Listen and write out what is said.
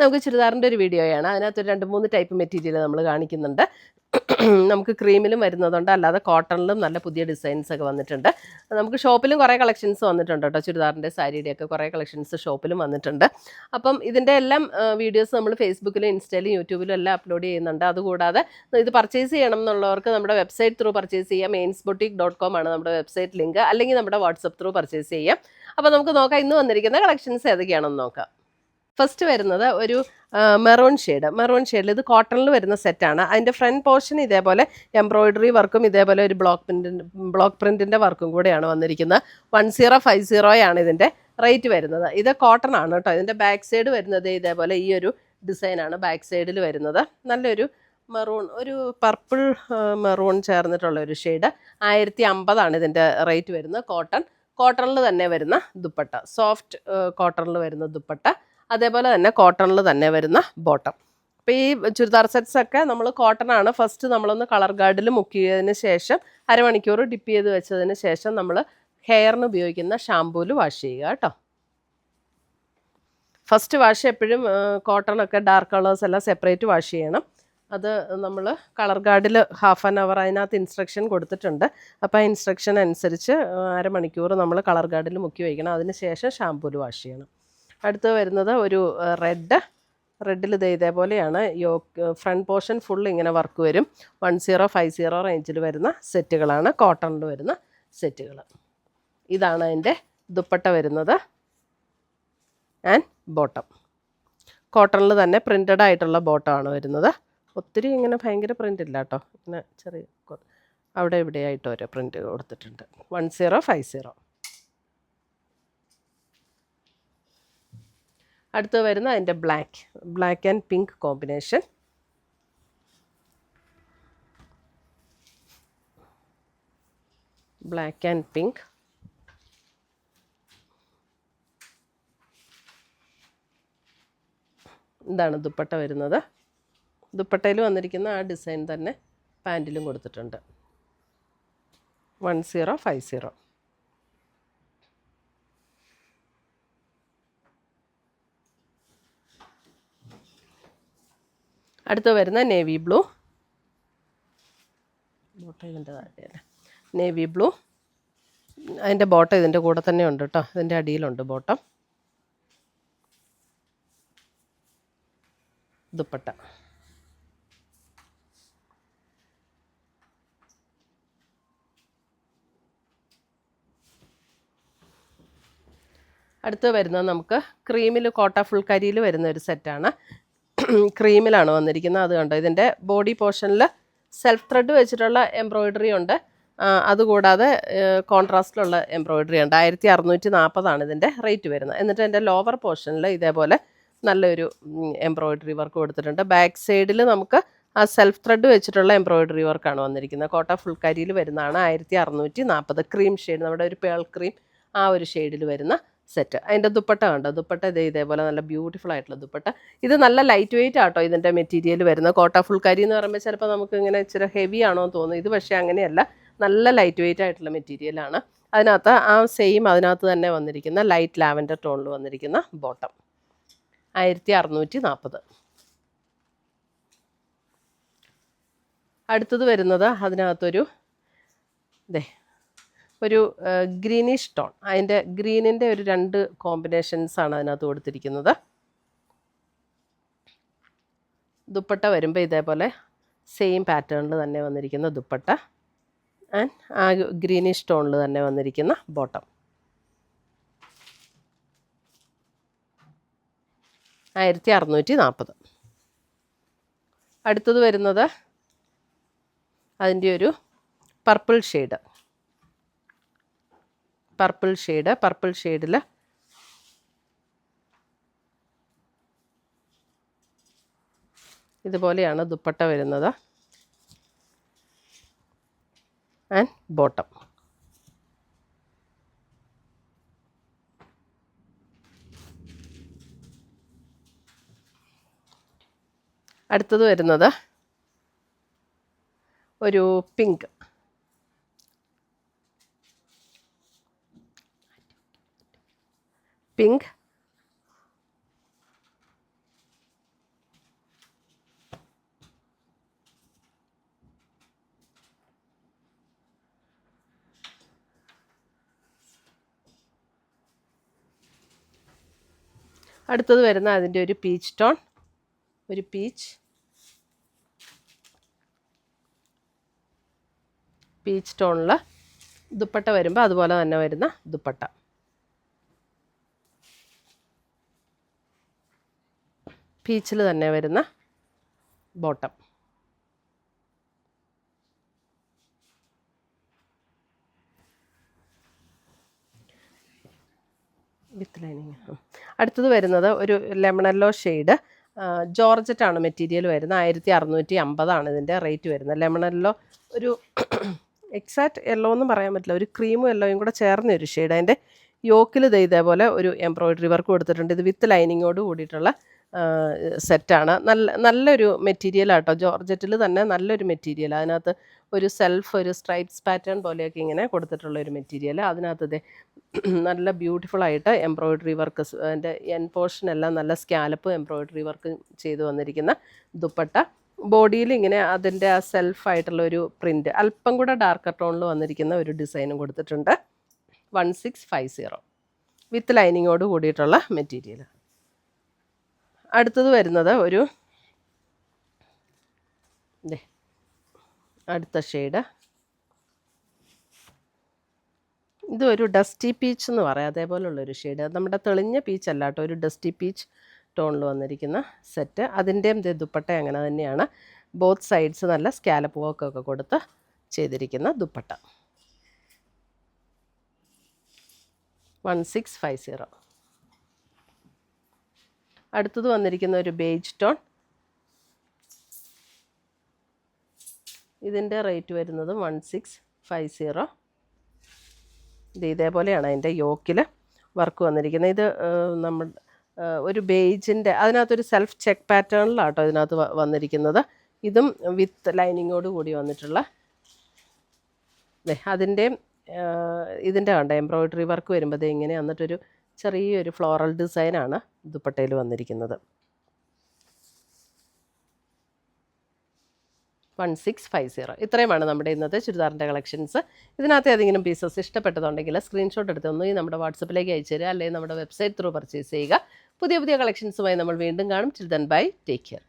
നമുക്ക് ചുരിദാറിൻ്റെ ഒരു വീഡിയോയാണ്. അതിനകത്ത് 2-3 ടൈപ്പ് മെറ്റീരിയൽ നമ്മൾ കാണിക്കുന്നുണ്ട്. നമുക്ക് ക്രീമിലും വരുന്നതുണ്ട്, അല്ലാതെ കോട്ടണിലും നല്ല പുതിയ ഡിസൈൻസ് ഒക്കെ വന്നിട്ടുണ്ട്. നമുക്ക് ഷോപ്പിലും കുറേ കളക്ഷൻസ് വന്നിട്ടുണ്ട് കേട്ടോ. ചുരിദാറിൻ്റെ സാരിയുടെയൊക്കെ കുറേ കളക്ഷൻസ് ഷോപ്പിലും വന്നിട്ടുണ്ട്. അപ്പം ഇതിൻ്റെ എല്ലാം വീഡിയോസ് നമ്മൾ ഫേസ്ബുക്കിലും ഇൻസ്റ്റയിലും യൂട്യൂബിലും എല്ലാം അപ്ലോഡ് ചെയ്യുന്നുണ്ട്. അതുകൂടാതെ ഇത് പർച്ചേസ് ചെയ്യണം എന്നുള്ളവർക്ക് നമ്മുടെ വെബ്സൈറ്റ് ത്രൂ പർച്ചേസ് ചെയ്യാം. meinsboutique.com ആണ് നമ്മുടെ വെബ്സൈറ്റ് ലിങ്ക്. അല്ലെങ്കിൽ നമ്മുടെ വാട്സപ്പ് ത്രൂ പർച്ചേസ് ചെയ്യാം. അപ്പോൾ നമുക്ക് നോക്കാം ഇന്ന് വന്നിരിക്കുന്ന കളക്ഷൻസ് ഏതൊക്കെയാണെന്ന് നോക്കാം. ഫസ്റ്റ് വരുന്നത് ഒരു മെറൂൺ ഷെയ്ഡിൽ ഇത് കോട്ടണിൽ വരുന്ന സെറ്റാണ്. അതിൻ്റെ ഫ്രണ്ട് പോർഷൻ ഇതേപോലെ എംബ്രോയിഡറി വർക്കും ഇതേപോലെ ഒരു ബ്ലോക്ക് പ്രിൻറ്റിൻ്റെ വർക്കും കൂടെയാണ് വന്നിരിക്കുന്നത്. 1050 ആണ് ഇതിൻ്റെ റേറ്റ് വരുന്നത്. ഇത് കോട്ടൺ ആണ് കേട്ടോ. ഇതിൻ്റെ ബാക്ക് സൈഡ് വരുന്നത് ഇതേപോലെ ഈ ഒരു ഡിസൈനാണ് ബാക്ക് സൈഡിൽ വരുന്നത്. നല്ലൊരു മെറൂൺ, ഒരു പർപ്പിൾ മെറൂൺ ചേർന്നിട്ടുള്ള ഒരു ഷെയ്ഡ്. 1050 ആണ് ഇതിൻ്റെ റേറ്റ് വരുന്നത്. കോട്ടണിൽ തന്നെ വരുന്ന ദുപ്പട്ട, സോഫ്റ്റ് കോട്ടണിൽ വരുന്ന ദുപ്പട്ട, അതേപോലെ തന്നെ കോട്ടണിൽ തന്നെ വരുന്ന ബോട്ടം. അപ്പോൾ ഈ ചുരിദാർ സെറ്റ്സ് ഒക്കെ നമ്മൾ കോട്ടൺ ആണ്. ഫസ്റ്റ് നമ്മളൊന്ന് കളർ ഗാർഡിൽ മുക്കിയതിന് ശേഷം അരമണിക്കൂർ ഡിപ്പ് ചെയ്ത് വെച്ചതിന് ശേഷം നമ്മൾ ഹെയറിന് ഉപയോഗിക്കുന്ന ഷാമ്പൂവിൽ വാഷ് ചെയ്യുക കേട്ടോ. ഫസ്റ്റ് വാഷ് എപ്പോഴും കോട്ടണൊക്കെ ഡാർക്ക് കളേഴ്സ് എല്ലാം സെപ്പറേറ്റ് വാഷ് ചെയ്യണം. അത് നമ്മൾ കളർ ഗാർഡിൽ ഹാഫ് ആൻ അവർ അതിനകത്ത് ഇൻസ്ട്രക്ഷൻ കൊടുത്തിട്ടുണ്ട്. അപ്പോൾ ആ ഇൻസ്ട്രക്ഷൻ അനുസരിച്ച് അരമണിക്കൂർ നമ്മൾ കളർ ഗാർഡിൽ മുക്കി വയ്ക്കണം. അതിന് ശേഷം ഷാമ്പൂവിൽ വാഷ് ചെയ്യണം. അടുത്ത് വരുന്നത് ഒരു റെഡിൽ ഇതേപോലെയാണ്. ഫ്രണ്ട് പോർഷൻ ഫുൾ ഇങ്ങനെ വർക്ക് വരും. 1050 റേഞ്ചിൽ വരുന്ന സെറ്റുകളാണ്, കോട്ടണിൽ വരുന്ന സെറ്റുകൾ. ഇതാണ് അതിൻ്റെ ദുപ്പട്ട വരുന്നത് ആൻഡ് ബോട്ടം. കോട്ടണിൽ തന്നെ പ്രിൻ്റഡ് ആയിട്ടുള്ള ബോട്ടമാണ് വരുന്നത്. ഒത്തിരി ഇങ്ങനെ ഭയങ്കര പ്രിൻ്റ് ഇല്ല കേട്ടോ. ഇങ്ങനെ ചെറിയ അവിടെ ഇവിടെ ആയിട്ട് ഓരോ പ്രിൻ്റ് കൊടുത്തിട്ടുണ്ട്. 1050. അടുത്ത് വരുന്ന അതിൻ്റെ black and pink combination. Black and pink. ഇതാണ് ദുപ്പട്ട വരുന്നത്. ദുപ്പട്ടയിൽ വന്നിരിക്കുന്ന ആ ഡിസൈൻ തന്നെ പാൻറ്റിലും കൊടുത്തിട്ടുണ്ട്. 1050. അടുത്ത് വരുന്ന നേവി ബ്ലൂ. Navy blue. അതിൻ്റെ ബോട്ടം ഇതിൻ്റെ കൂടെ തന്നെ ഉണ്ട് കേട്ടോ. ഇതിൻ്റെ അടിയിലുണ്ട് ബോട്ടം. ദുപ്പട്ട. അടുത്ത് വരുന്നത് നമുക്ക് ക്രീമിൽ കോട്ട ഫുൾ കരിയിൽ വരുന്ന ഒരു സെറ്റാണ്. ക്രീമിലാണ് വന്നിരിക്കുന്നത്. അത് കണ്ടോ, ഇതിൻ്റെ ബോഡി പോർഷനിൽ സെൽഫ് ത്രെഡ് വെച്ചിട്ടുള്ള എംബ്രോയിഡറി ഉണ്ട്. അതുകൂടാതെ കോൺട്രാസ്റ്റിലുള്ള എംബ്രോയിഡറി ഉണ്ട്. 1640 ഇതിൻ്റെ റേറ്റ് വരുന്നത്. എന്നിട്ട് എൻ്റെ ലോവർ പോർഷനിൽ ഇതേപോലെ നല്ലൊരു എംബ്രോയിഡറി വർക്ക് കൊടുത്തിട്ടുണ്ട്. ബാക്ക് സൈഡിൽ നമുക്ക് ആ സെൽഫ് ത്രെഡ് വെച്ചിട്ടുള്ള എംബ്രോയിഡറി വർക്കാണ് വന്നിരിക്കുന്നത്. കോട്ട ഫുൾ കരിയിൽ വരുന്നതാണ്. 1640. ക്രീം ഷെയ്ഡ്, നമ്മുടെ ഒരു പേൾ ക്രീം ആ ഒരു ഷെയ്ഡിൽ വരുന്ന സെറ്റ്. അതിൻ്റെ ദുപ്പട്ട കണ്ടോ. ദുപ്പട്ട ഇതേപോലെ നല്ല ബ്യൂട്ടിഫുൾ ആയിട്ടുള്ള ദുപ്പട്ട. ഇത് നല്ല ലൈറ്റ് വെയിറ്റ് ആട്ടോ ഇതിൻ്റെ മെറ്റീരിയൽ വരുന്നത്. കോട്ട ഫുൾ കരി എന്ന് പറയുമ്പോൾ ചിലപ്പോൾ നമുക്ക് ഇങ്ങനെ ഇച്ചിരി ഹെവി ആണോ എന്ന് തോന്നുന്നു. ഇത് പക്ഷേ അങ്ങനെയല്ല, നല്ല ലൈറ്റ് വെയിറ്റ് ആയിട്ടുള്ള മെറ്റീരിയലാണ്. അതിനകത്ത് അതിനകത്ത് തന്നെ വന്നിരിക്കുന്ന ലൈറ്റ് ലാവൻഡർ ടോണിൽ വന്നിരിക്കുന്ന ബോട്ടം. 1640. അടുത്തത് വരുന്നത് അതിനകത്തൊരു ഒരു ഗ്രീനിഷ് ടോൺ. അതിൻ്റെ ഗ്രീനിൻ്റെ ഒരു 2 കോമ്പിനേഷൻസാണ് അതിനകത്ത് കൊടുത്തിരിക്കുന്നത്. ദുപ്പട്ട വരുമ്പോൾ ഇതേപോലെ സെയിം പാറ്റേണിൽ തന്നെ വന്നിരിക്കുന്ന ദുപ്പട്ട ആൻഡ് ആ ഗ്രീനിഷ് ടോണിൽ തന്നെ വന്നിരിക്കുന്ന ബോട്ടം. 1640. അടുത്തത് വരുന്നത് അതിൻ്റെ ഒരു പർപ്പിൾ ഷെയ്ഡിൽ ഇതുപോലെയാണ് ദുപ്പട്ട വരുന്നത് ആൻഡ് ബോട്ടം. അടുത്തത് വരുന്നത് ഒരു പിങ്ക്. അടുത്തത് വരുന്ന അതിൻ്റെ ഒരു പീച്ച് ടോൺ, ഒരു പീച്ച് ടോണിൽ ദുപ്പട്ട വരുമ്പോൾ അതുപോലെ തന്നെ വരുന്ന ദുപ്പട്ട. പീച്ചിൽ തന്നെ വരുന്ന ബോട്ടം. With lining. അടുത്തത് വരുന്നത് ഒരു ലെമണല്ലോ ഷെയ്ഡ്, ജോർജറ്റാണ് മെറ്റീരിയൽ വരുന്നത്. 1650 ഇതിൻ്റെ റേറ്റ് വരുന്നത്. ലെമണല്ലോ ഒരു എക്സാക്റ്റ് യെല്ലോ ഒന്നും പറയാൻ പറ്റില്ല, ഒരു ക്രീമും യെല്ലോയും കൂടെ ചേർന്ന ഒരു ഷെയ്ഡ്. അതിൻ്റെ യോക്കിൽ ഇതേപോലെ ഒരു എംബ്രോയിഡറി വർക്ക് കൊടുത്തിട്ടുണ്ട്. ഇത് വിത്ത് ലൈനിങ്ങോട് കൂടിയിട്ടുള്ള സെറ്റാണ്. നല്ലൊരു മെറ്റീരിയലാട്ടോ, ജോർജറ്റിൽ തന്നെ നല്ലൊരു മെറ്റീരിയൽ. അതിനകത്ത് ഒരു ഒരു സ്ട്രൈപ്സ് പാറ്റേൺ പോലെയൊക്കെ ഇങ്ങനെ കൊടുത്തിട്ടുള്ള ഒരു മെറ്റീരിയൽ. അതിനകത്ത് ഇത് നല്ല ബ്യൂട്ടിഫുള്ളായിട്ട് എംബ്രോയിഡറി വർക്ക്, അതിൻ്റെ എൻ പോർഷനെല്ലാം നല്ല സ്കാലപ്പ് എംബ്രോയിഡറി വർക്ക് ചെയ്ത് വന്നിരിക്കുന്ന ദുപ്പട്ട. ബോഡിയിൽ ഇങ്ങനെ അതിൻ്റെ ആ സെൽഫായിട്ടുള്ള ഒരു പ്രിൻറ്റ്, അല്പം കൂടെ ഡാർക്കർ ടോണിൽ വന്നിരിക്കുന്ന ഒരു ഡിസൈനും കൊടുത്തിട്ടുണ്ട്. 1650 വിത്ത് ലൈനിങ്ങോട് കൂടിയിട്ടുള്ള മെറ്റീരിയൽ. അടുത്തത് വരുന്നത് ഒരു അടുത്ത ഷെയ്ഡ്, ഇതൊരു ഡസ്റ്റി പീച്ച് എന്ന് പറയാം, അതേപോലുള്ളൊരു ഷെയ്ഡ്. നമ്മുടെ തെളിഞ്ഞ പീച്ച് അല്ല കേട്ടോ, ഒരു ഡസ്റ്റി പീച്ച് ടോണിൽ വന്നിരിക്കുന്ന സെറ്റ്. അതിൻ്റെയും ദുപ്പട്ട അങ്ങനെ തന്നെയാണ്. ബോത്ത് സൈഡ്സ് നല്ല സ്കാലപ്പ് വർക്കൊക്കെ കൊടുത്ത് ചെയ്തിരിക്കുന്ന ദുപ്പട്ട. 1650. അടുത്തത് വന്നിരിക്കുന്ന ഒരു ബേജ് ടോൺ. ഇതിൻ്റെ റേറ്റ് വരുന്നത് 1650. ഇതേപോലെയാണ് അതിൻ്റെ യോക്കിൽ വർക്ക് വന്നിരിക്കുന്നത്. ഇത് നമ്മൾ ഒരു ബേജിൻ്റെ അതിനകത്തൊരു സെൽഫ് ചെക്ക് പാറ്റേണിലാട്ടോ ഇതിനകത്ത് വന്നിരിക്കുന്നത്. ഇതും വിത്ത് ലൈനിങ്ങോട് കൂടി വന്നിട്ടുള്ള അതിൻ്റെയും ഇതിൻ്റെ കണ്ട എംബ്രോയിഡറി വർക്ക് വരുമ്പോൾ ഇങ്ങനെ വന്നിട്ടൊരു ചെറിയൊരു ഫ്ലോറൽ ഡിസൈനാണ് ദുപ്പട്ടയിൽ വന്നിരിക്കുന്നത്. 1650. ഇത്രയുമാണ് നമ്മുടെ ഇന്നത്തെ ചുരിദാറിൻ്റെ കളക്ഷൻസ്. ഇതിനകത്ത് ഏതെങ്കിലും പീസസ് ഇഷ്ടപ്പെട്ടതുണ്ടെങ്കിൽ സ്ക്രീൻഷോട്ട് എടുത്ത് ഒന്നുകിൽ നമ്മുടെ വാട്സപ്പിലേക്ക് അയച്ചു തരിക, അല്ലെങ്കിൽ നമ്മുടെ വെബ്സൈറ്റ് ത്രൂ പർച്ചേസ് ചെയ്യുക. പുതിയ കളക്ഷൻസുമായി നമ്മൾ വീണ്ടും കാണും. Till then bye, take care.